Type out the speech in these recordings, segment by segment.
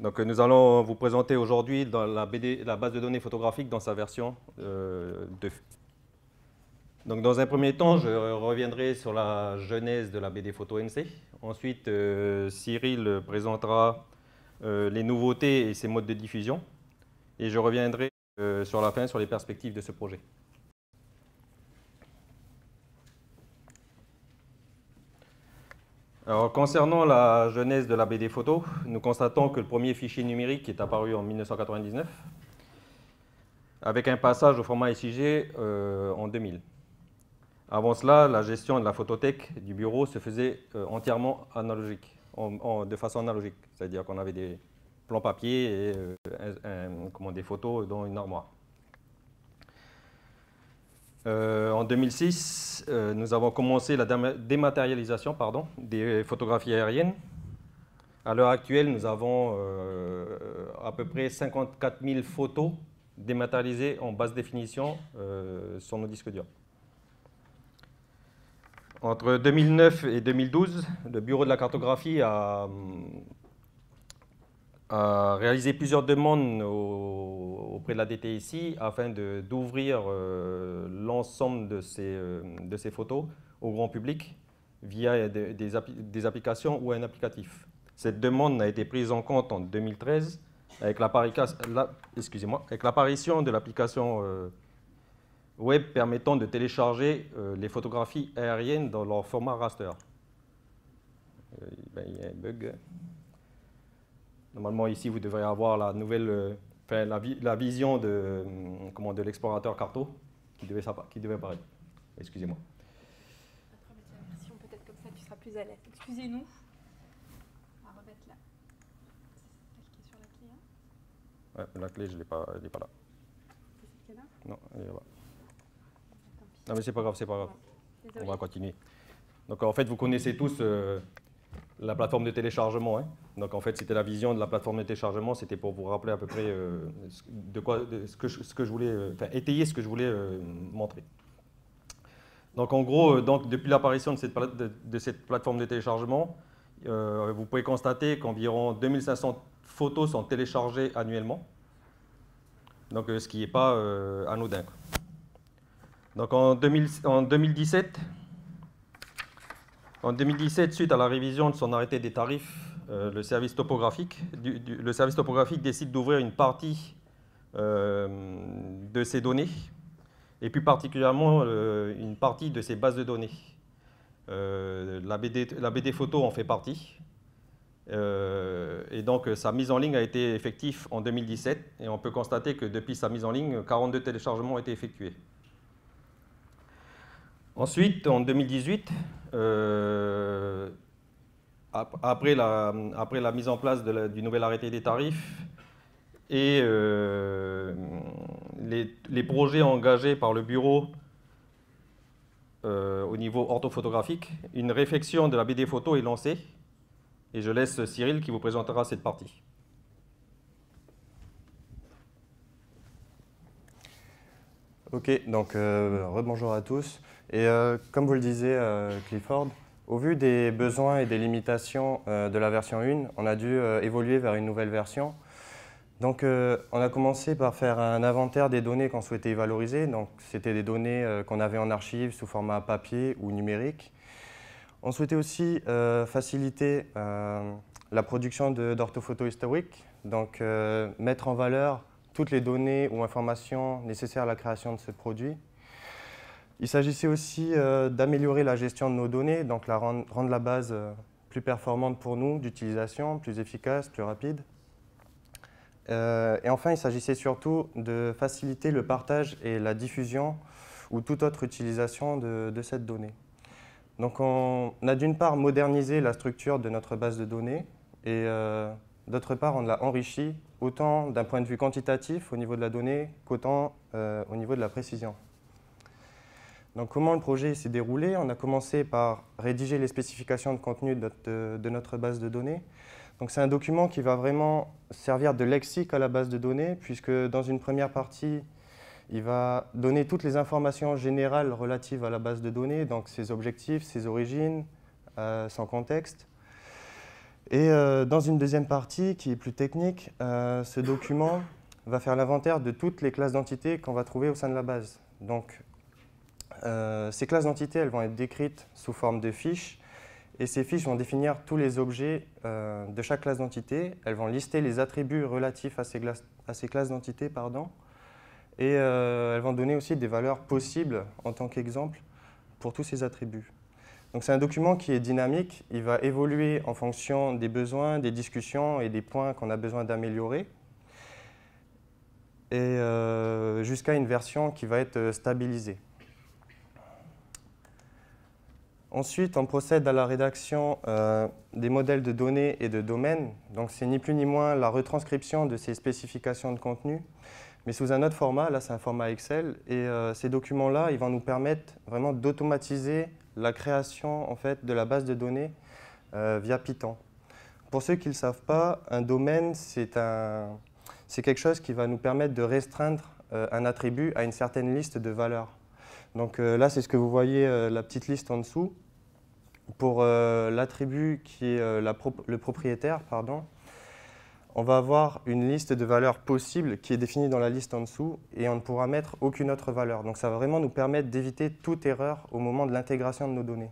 Donc, nous allons vous présenter aujourd'hui dans la base de données photographique dans sa version 2. Donc, dans un premier temps, je reviendrai sur la genèse de la BD Photo NC. Ensuite, Cyril présentera les nouveautés et ses modes de diffusion. Et je reviendrai sur la fin sur les perspectives de ce projet. Alors, concernant la genèse de la BD photo, nous constatons que le premier fichier numérique est apparu en 1999, avec un passage au format SIG en 2000. Avant cela, la gestion de la photothèque du bureau se faisait entièrement analogique, de façon analogique, c'est-à-dire qu'on avait des plans papier et des photos dans une armoire. En 2006, nous avons commencé la dématérialisation des photographies aériennes. À l'heure actuelle, nous avons à peu près 54 000 photos dématérialisées en basse définition sur nos disques durs. Entre 2009 et 2012, le Bureau de la cartographie a réalisé plusieurs demandes auprès de la DTSI afin d'ouvrir l'ensemble de ces photos au grand public via des applications ou un applicatif. Cette demande a été prise en compte en 2013 avec l'apparition de l'application web permettant de télécharger les photographies aériennes dans leur format raster. Il y a un bug. Normalement, ici, vous devrez avoir la nouvelle, la vision de l'explorateur Carto qui devait apparaître. Excusez-moi. Après, mettre la version peut-être comme ça, tu seras plus à l'aise. Excusez-nous. On va remettre là. C'est celle qui est sur la clé. Hein. Ouais, la clé, elle n'est pas là. C'est celle qui est là? Non, elle est là-bas. Non, mais c'est pas grave, c'est pas grave. Désolée. On va continuer. Donc, en fait, vous connaissez tous la plateforme de téléchargement. Hein. Donc, en fait, c'était la vision de la plateforme de téléchargement. C'était pour vous rappeler à peu près étayer ce que je voulais montrer. Donc, en gros, depuis l'apparition de cette plateforme de téléchargement, vous pouvez constater qu'environ 2500 photos sont téléchargées annuellement. Donc, ce qui n'est pas anodin. Donc, en 2017, suite à la révision de son arrêté des tarifs, le service topographique décide d'ouvrir une partie de ces données, et plus particulièrement une partie de ces bases de données. La BD photo en fait partie, et donc sa mise en ligne a été effective en 2017, et on peut constater que depuis sa mise en ligne, 42 téléchargements ont été effectués. Ensuite, en 2018, après la mise en place du nouvel arrêté des tarifs et les projets engagés par le bureau au niveau orthophotographique, une réflexion de la BD photo est lancée, et je laisse Cyril qui vous présentera cette partie. Ok, donc rebonjour à tous. Et comme vous le disiez, Clifford, au vu des besoins et des limitations de la version 1, on a dû évoluer vers une nouvelle version. Donc on a commencé par faire un inventaire des données qu'on souhaitait valoriser. Donc c'était des données qu'on avait en archive sous format papier ou numérique. On souhaitait aussi faciliter la production d'orthophotos historiques, donc mettre en valeur toutes les données ou informations nécessaires à la création de ce produit. Il s'agissait aussi d'améliorer la gestion de nos données, donc rendre la base plus performante pour nous d'utilisation, plus efficace, plus rapide. Et enfin, il s'agissait surtout de faciliter le partage et la diffusion ou toute autre utilisation de cette donnée. Donc on a d'une part modernisé la structure de notre base de données et d'autre part on l'a enrichie autant d'un point de vue quantitatif au niveau de la donnée qu'autant au niveau de la précision. Donc comment le projet s'est déroulé? On a commencé par rédiger les spécifications de contenu de notre base de données. Donc c'est un document qui va vraiment servir de lexique à la base de données, puisque dans une première partie, il va donner toutes les informations générales relatives à la base de données, donc ses objectifs, ses origines, son contexte. Et dans une deuxième partie, qui est plus technique, ce document va faire l'inventaire de toutes les classes d'entités qu'on va trouver au sein de la base. Donc, ces classes d'entités, elles vont être décrites sous forme de fiches. Et ces fiches vont définir tous les objets de chaque classe d'entité. Elles vont lister les attributs relatifs à ces classes d'entités, pardon. Et elles vont donner aussi des valeurs possibles en tant qu'exemple pour tous ces attributs. Donc c'est un document qui est dynamique. Il va évoluer en fonction des besoins, des discussions et des points qu'on a besoin d'améliorer. Et jusqu'à une version qui va être stabilisée. Ensuite, on procède à la rédaction des modèles de données et de domaines. Donc, c'est ni plus ni moins la retranscription de ces spécifications de contenu, mais sous un autre format. Là, c'est un format Excel. Et ces documents-là, ils vont nous permettre vraiment d'automatiser la création en fait, de la base de données via Python. Pour ceux qui ne le savent pas, un domaine, c'est quelque chose qui va nous permettre de restreindre un attribut à une certaine liste de valeurs. Donc là, c'est ce que vous voyez, la petite liste en dessous. Pour l'attribut qui est le propriétaire, pardon, on va avoir une liste de valeurs possibles qui est définie dans la liste en dessous et on ne pourra mettre aucune autre valeur. Donc ça va vraiment nous permettre d'éviter toute erreur au moment de l'intégration de nos données.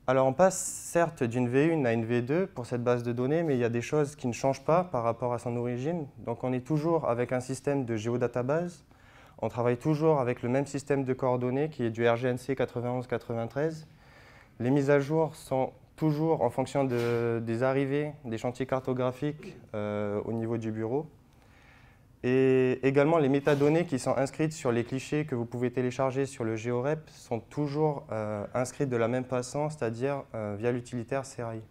Alors on passe certes d'une V1 à une V2 pour cette base de données, mais il y a des choses qui ne changent pas par rapport à son origine. Donc on est toujours avec un système de géodatabase. On travaille toujours avec le même système de coordonnées qui est du RGNC 91-93. Les mises à jour sont toujours en fonction des arrivées des chantiers cartographiques au niveau du bureau. Et également, les métadonnées qui sont inscrites sur les clichés que vous pouvez télécharger sur le GeoRep sont toujours inscrites de la même façon, c'est-à-dire via l'utilitaire CRI.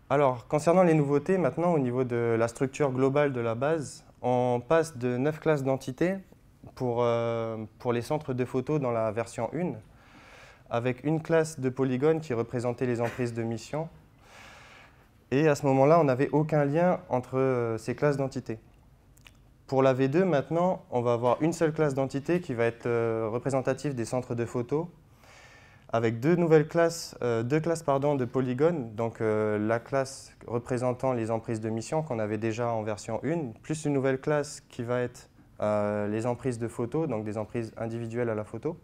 Alors, concernant les nouveautés, maintenant, au niveau de la structure globale de la base, on passe de 9 classes d'entités pour les centres de photos dans la version 1, avec une classe de polygones qui représentait les emprises de mission. Et à ce moment-là, on n'avait aucun lien entre ces classes d'entités. Pour la V2, maintenant, on va avoir une seule classe d'entités qui va être représentative des centres de photos, avec deux classes de polygones, donc la classe représentant les emprises de mission qu'on avait déjà en version 1, plus une nouvelle classe qui va être les emprises de photos, donc des emprises individuelles à la photo.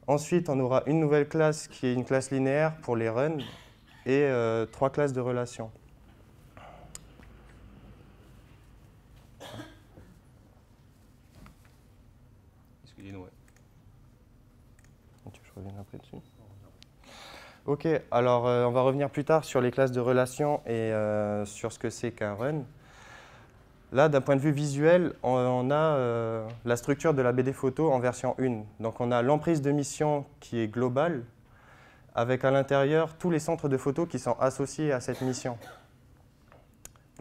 Ensuite, on aura une nouvelle classe qui est une classe linéaire pour les runs et 3 classes de relations. Excusez-nous. Je reviens après dessus. Ok, alors on va revenir plus tard sur les classes de relations et sur ce que c'est qu'un run. Là, d'un point de vue visuel, on a la structure de la BD photo en version 1. Donc on a l'emprise de mission qui est globale, avec à l'intérieur tous les centres de photos qui sont associés à cette mission.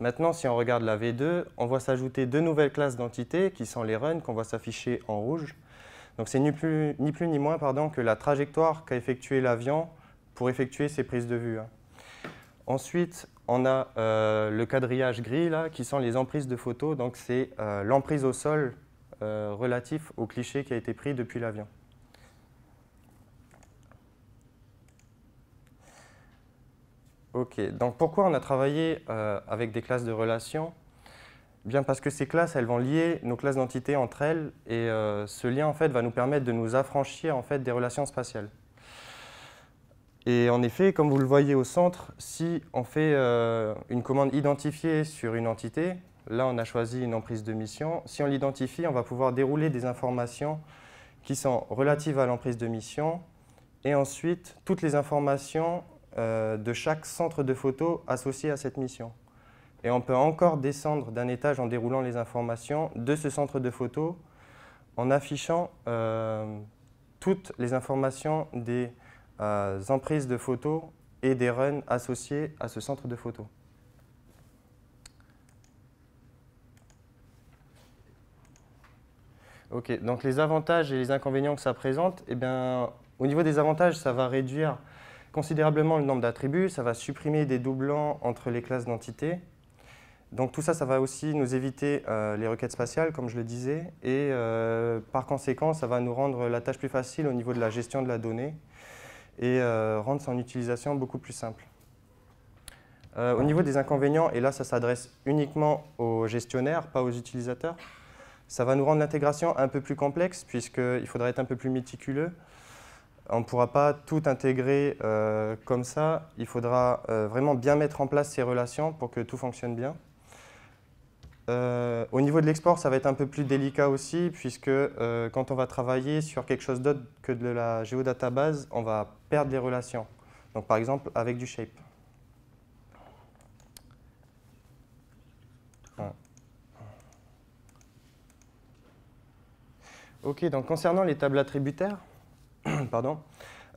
Maintenant, si on regarde la V2, on voit s'ajouter deux nouvelles classes d'entités qui sont les runs qu'on voit s'afficher en rouge. Donc c'est ni plus ni moins que la trajectoire qu'a effectué l'avion pour effectuer ses prises de vue. Ensuite, on a le quadrillage gris là, qui sont les emprises de photos. Donc c'est l'emprise au sol relatif au cliché qui a été pris depuis l'avion. Ok, donc pourquoi on a travaillé avec des classes de relations? Bien parce que ces classes, elles vont lier nos classes d'entités entre elles et ce lien en fait, va nous permettre de nous affranchir en fait, des relations spatiales. Et en effet, comme vous le voyez au centre, si on fait une commande identifiée sur une entité, là on a choisi une emprise de mission, si on l'identifie, on va pouvoir dérouler des informations qui sont relatives à l'emprise de mission et ensuite toutes les informations de chaque centre de photo associé à cette mission. Et on peut encore descendre d'un étage en déroulant les informations de ce centre de photo en affichant toutes les informations des emprises de photos et des runs associés à ce centre de photo. Ok, donc les avantages et les inconvénients que ça présente, eh bien, au niveau des avantages, ça va réduire considérablement le nombre d'attributs, ça va supprimer des doublons entre les classes d'entités. Donc tout ça, ça va aussi nous éviter les requêtes spatiales, comme je le disais, et par conséquent, ça va nous rendre la tâche plus facile au niveau de la gestion de la donnée et rendre son utilisation beaucoup plus simple. Au niveau des inconvénients, et là ça s'adresse uniquement aux gestionnaires, pas aux utilisateurs, ça va nous rendre l'intégration un peu plus complexe puisqu'il faudra être un peu plus méticuleux. On ne pourra pas tout intégrer comme ça, il faudra vraiment bien mettre en place ces relations pour que tout fonctionne bien. Au niveau de l'export, ça va être un peu plus délicat aussi puisque quand on va travailler sur quelque chose d'autre que de la géodatabase, on va perdre les relations. Donc par exemple avec du shape. Ok, donc concernant les tables attributaires, pardon,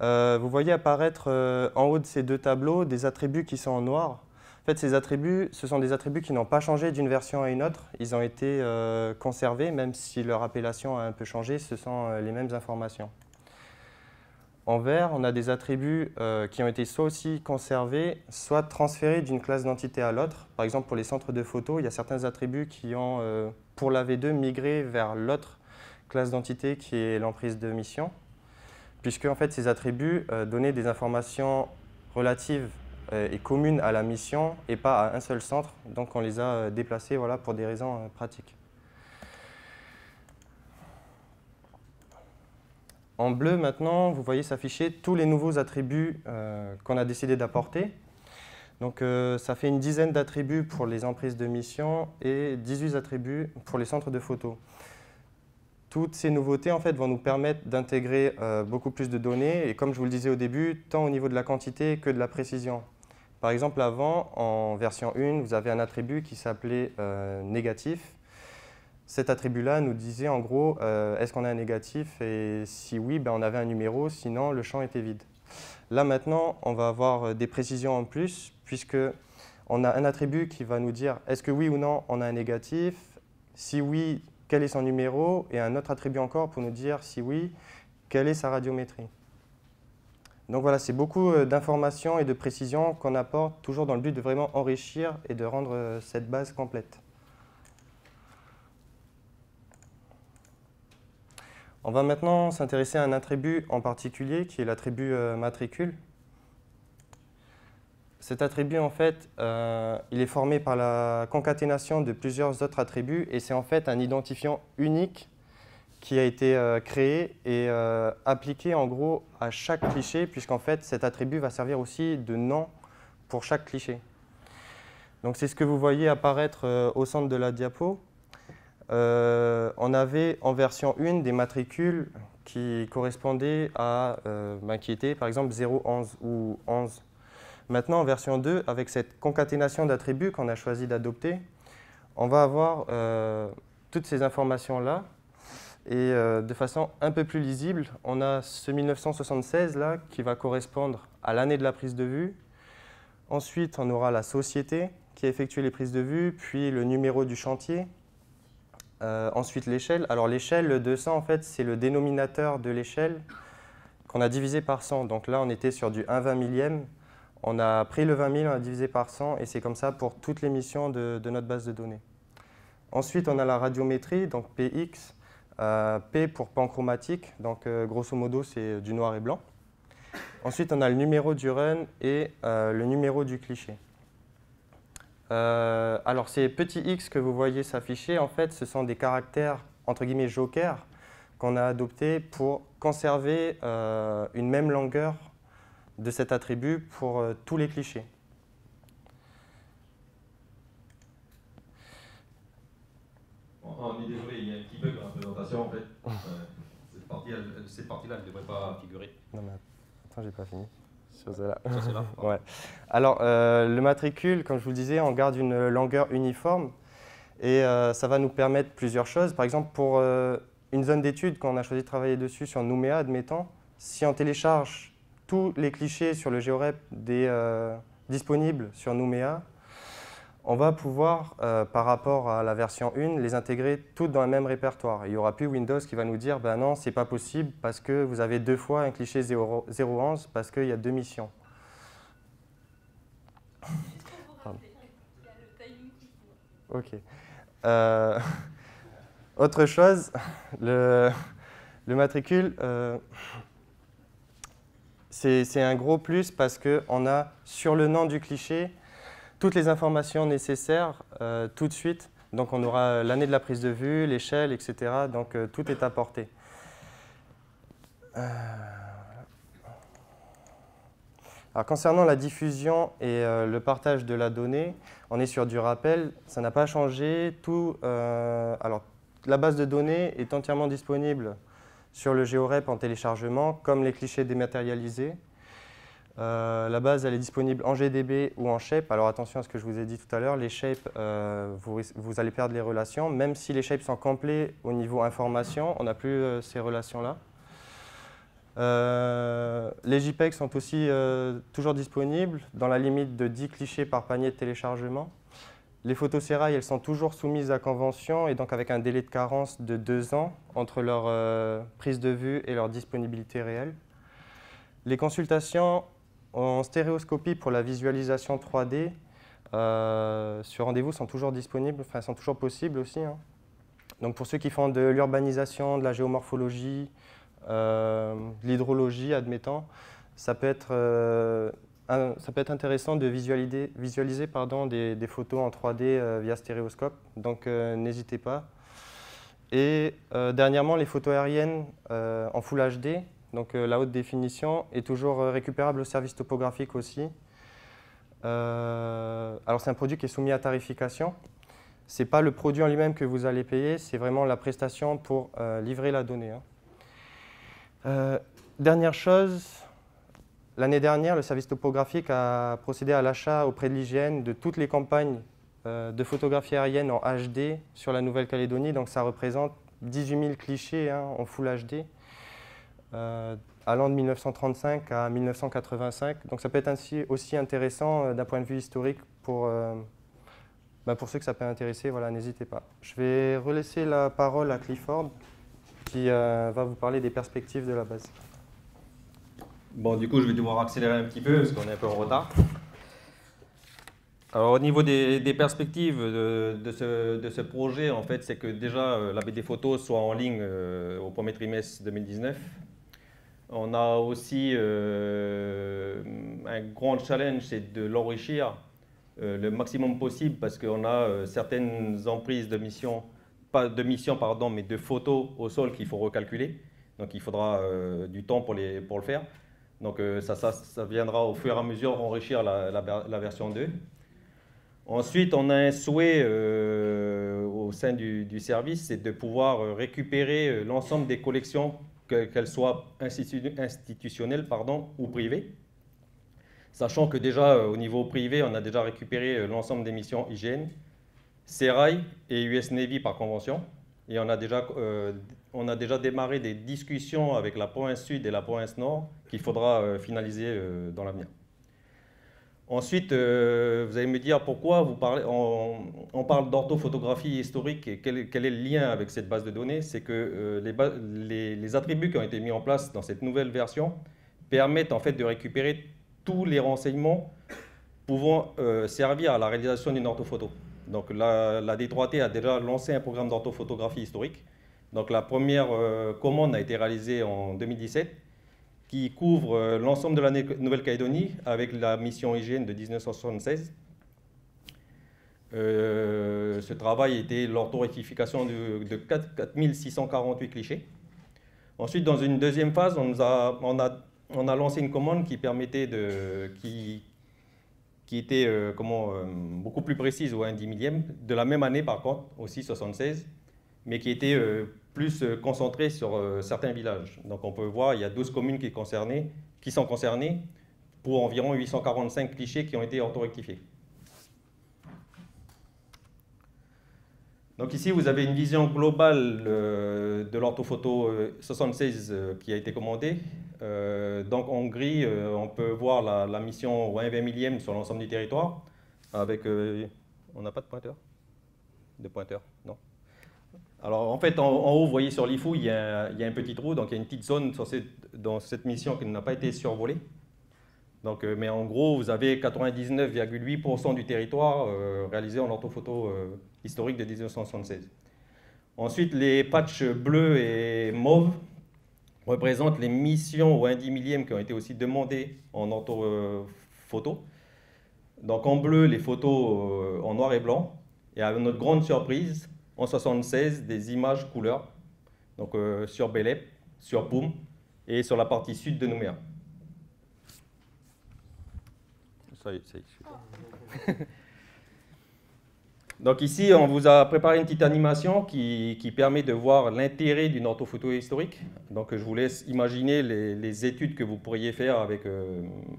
vous voyez apparaître en haut de ces deux tableaux des attributs qui sont en noir. En fait, ces attributs, ce sont des attributs qui n'ont pas changé d'une version à une autre. Ils ont été conservés, même si leur appellation a un peu changé, ce sont les mêmes informations. En vert, on a des attributs qui ont été soit aussi conservés, soit transférés d'une classe d'entité à l'autre. Par exemple, pour les centres de photos, il y a certains attributs qui ont, pour la V2, migré vers l'autre classe d'entité qui est l'emprise de mission, puisque en fait, ces attributs donnaient des informations relatives et communes à la mission et pas à un seul centre. Donc on les a déplacés voilà, pour des raisons pratiques. En bleu, maintenant, vous voyez s'afficher tous les nouveaux attributs qu'on a décidé d'apporter. Donc ça fait une dizaine d'attributs pour les emprises de mission et 18 attributs pour les centres de photos. Toutes ces nouveautés en fait, vont nous permettre d'intégrer beaucoup plus de données et comme je vous le disais au début, tant au niveau de la quantité que de la précision. Par exemple, avant, en version 1, vous avez un attribut qui s'appelait négatif. Cet attribut-là nous disait en gros, est-ce qu'on a un négatif et si oui, ben, on avait un numéro, sinon le champ était vide. Là maintenant, on va avoir des précisions en plus puisqu'on a un attribut qui va nous dire est-ce que oui ou non on a un négatif, si oui, quel est son numéro, et un autre attribut encore pour nous dire, si oui, quelle est sa radiométrie. Donc voilà, c'est beaucoup d'informations et de précisions qu'on apporte toujours dans le but de vraiment enrichir et de rendre cette base complète. On va maintenant s'intéresser à un attribut en particulier, qui est l'attribut matricule. Cet attribut, en fait, il est formé par la concaténation de plusieurs autres attributs et c'est en fait un identifiant unique qui a été créé et appliqué en gros à chaque cliché puisqu'en fait cet attribut va servir aussi de nom pour chaque cliché. Donc c'est ce que vous voyez apparaître au centre de la diapo. On avait en version 1 des matricules qui correspondaient à, qui étaient par exemple 0, 11 ou 11. Maintenant, en version 2, avec cette concaténation d'attributs qu'on a choisi d'adopter, on va avoir toutes ces informations-là. Et de façon un peu plus lisible, on a ce 1976 là, qui va correspondre à l'année de la prise de vue. Ensuite, on aura la société qui a effectué les prises de vue, puis le numéro du chantier. Ensuite, l'échelle. Alors l'échelle, le 200, en fait, c'est le dénominateur de l'échelle qu'on a divisé par 100. Donc là, on était sur du 1/20 millième. On a pris le 20 000, on a divisé par 100 et c'est comme ça pour toutes les missions de notre base de données. Ensuite, on a la radiométrie, donc PX, P pour panchromatique, donc grosso modo c'est du noir et blanc. Ensuite, on a le numéro du run et le numéro du cliché. Alors ces petits x que vous voyez s'afficher, en fait, ce sont des caractères entre guillemets jokers qu'on a adoptés pour conserver une même longueur de cet attribut pour tous les clichés. On est désolé, il y a un petit bug dans la présentation en fait. Cette partie-là ne devrait pas figurer. Non mais attends, j'ai pas fini. Là. Ça c'est là. Ouais. Alors le matricule, comme je vous le disais, on garde une longueur uniforme et ça va nous permettre plusieurs choses. Par exemple, pour une zone d'étude qu'on a choisi de travailler dessus sur Nouméa, admettons, si on télécharge tous les clichés sur le GeoRep disponibles sur Nouméa, on va pouvoir, par rapport à la version 1, les intégrer toutes dans le même répertoire. Il n'y aura plus Windows qui va nous dire ben non, c'est pas possible parce que vous avez deux fois un cliché 011 parce qu'il y a deux missions. Juste pour vous rappeler, il y a le timing qu'il faut. Ok. Autre chose, le matricule, c'est un gros plus parce qu'on a sur le nom du cliché toutes les informations nécessaires tout de suite. Donc on aura l'année de la prise de vue, l'échelle, etc. Donc tout est apporté. Alors, concernant la diffusion et le partage de la donnée, on est sur du rappel, ça n'a pas changé. Alors, la base de données est entièrement disponible sur le GeoRep en téléchargement, comme les clichés dématérialisés. La base, elle est disponible en GDB ou en shape. Alors attention à ce que je vous ai dit tout à l'heure, les shapes, vous allez perdre les relations. Même si les shapes sont complets au niveau information, on n'a plus ces relations-là. Les JPEG sont aussi toujours disponibles dans la limite de 10 clichés par panier de téléchargement. Les photos Serail, elles sont toujours soumises à convention et donc avec un délai de carence de 2 ans entre leur prise de vue et leur disponibilité réelle. Les consultations en stéréoscopie pour la visualisation 3D sur rendez-vous sont toujours disponibles, enfin sont toujours possibles aussi. Hein. Donc pour ceux qui font de l'urbanisation, de la géomorphologie, l'hydrologie, admettons, ça peut être intéressant de visualiser des photos en 3D via stéréoscope, donc n'hésitez pas. Et dernièrement, les photos aériennes en Full HD, donc la haute définition, est toujours récupérable au service topographique aussi. Alors c'est un produit qui est soumis à tarification. Ce n'est pas le produit en lui-même que vous allez payer, c'est vraiment la prestation pour livrer la donnée. Hein. Dernière chose, l'année dernière, le service topographique a procédé à l'achat auprès de l'IGN de toutes les campagnes de photographie aérienne en HD sur la Nouvelle-Calédonie. Donc ça représente 18 000 clichés hein, en Full HD, allant de 1935 à 1985. Donc ça peut être ainsi aussi intéressant d'un point de vue historique pour ceux que ça peut intéresser. Voilà, n'hésitez pas. Je vais relaisser la parole à Clifford, qui va vous parler des perspectives de la base. Bon, du coup, je vais devoir accélérer un petit peu parce qu'on est un peu en retard. Alors, au niveau des perspectives de ce projet, en fait, c'est que déjà, la BD photo soit en ligne au premier trimestre 2019. On a aussi un grand challenge, c'est de l'enrichir le maximum possible parce qu'on a certaines emprises de mission, pas de mission, pardon, mais de photos au sol qu'il faut recalculer. Donc il faudra du temps pour le faire. Donc ça viendra au fur et à mesure enrichir la version 2. Ensuite, on a un souhait au sein du service, c'est de pouvoir récupérer l'ensemble des collections, qu'elles soient institutionnelles ou privées. Sachant que déjà, au niveau privé, on a déjà récupéré l'ensemble des missions IGN, Serail et US Navy par convention. Et on a déjà démarré des discussions avec la province Sud et la province Nord qu'il faudra finaliser dans l'avenir. Ensuite, vous allez me dire pourquoi on parle d'orthophotographie historique et quel est le lien avec cette base de données. C'est que les attributs qui ont été mis en place dans cette nouvelle version permettent en fait de récupérer tous les renseignements pouvant servir à la réalisation d'une orthophoto. Donc la D3T a déjà lancé un programme d'orthophotographie historique. Donc la première commande a été réalisée en 2017, qui couvre l'ensemble de la Nouvelle-Calédonie avec la mission IGN de 1976. Ce travail était l'orthorectification de 4648 clichés. Ensuite, dans une deuxième phase, on a lancé une commande qui permettait qui était beaucoup plus précise au 1/10 millième, de la même année par contre, aussi 76, mais qui était plus concentrée sur certains villages. Donc on peut voir, il y a 12 communes qui sont concernées pour environ 845 clichés qui ont été orthorectifiés. Donc ici, vous avez une vision globale de l'orthophoto 76 qui a été commandée. Donc en gris, on peut voir la mission au 1/20 millième sur l'ensemble du territoire. Avec, on n'a pas de pointeur? De pointeur, non. Alors en fait, en haut, vous voyez sur l'IFU, il y a un petit trou, donc il y a une petite zone dans cette mission qui n'a pas été survolée. Donc, mais en gros, vous avez 99,8% du territoire réalisé en orthophoto historique de 1976. Ensuite, les patchs bleus et mauves représentent les missions au 1/10 millième qui ont été aussi demandées en orthophoto. Donc en bleu, les photos en noir et blanc. Et à notre grande surprise, en 1976, des images couleurs. Donc sur Bélep, sur Poum et sur la partie sud de Nouméa. Ça y est, super. Donc ici, on vous a préparé une petite animation qui permet de voir l'intérêt d'une orthophoto historique. Donc je vous laisse imaginer les études que vous pourriez faire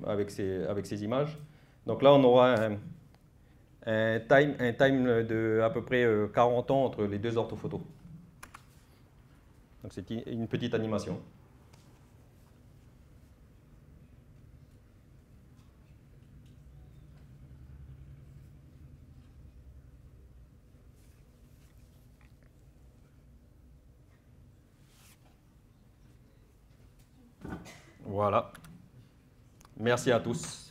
avec ces images. Donc là, on aura un time de à peu près 40 ans entre les deux orthophotos. Donc c'est une petite animation. Voilà. Merci à tous.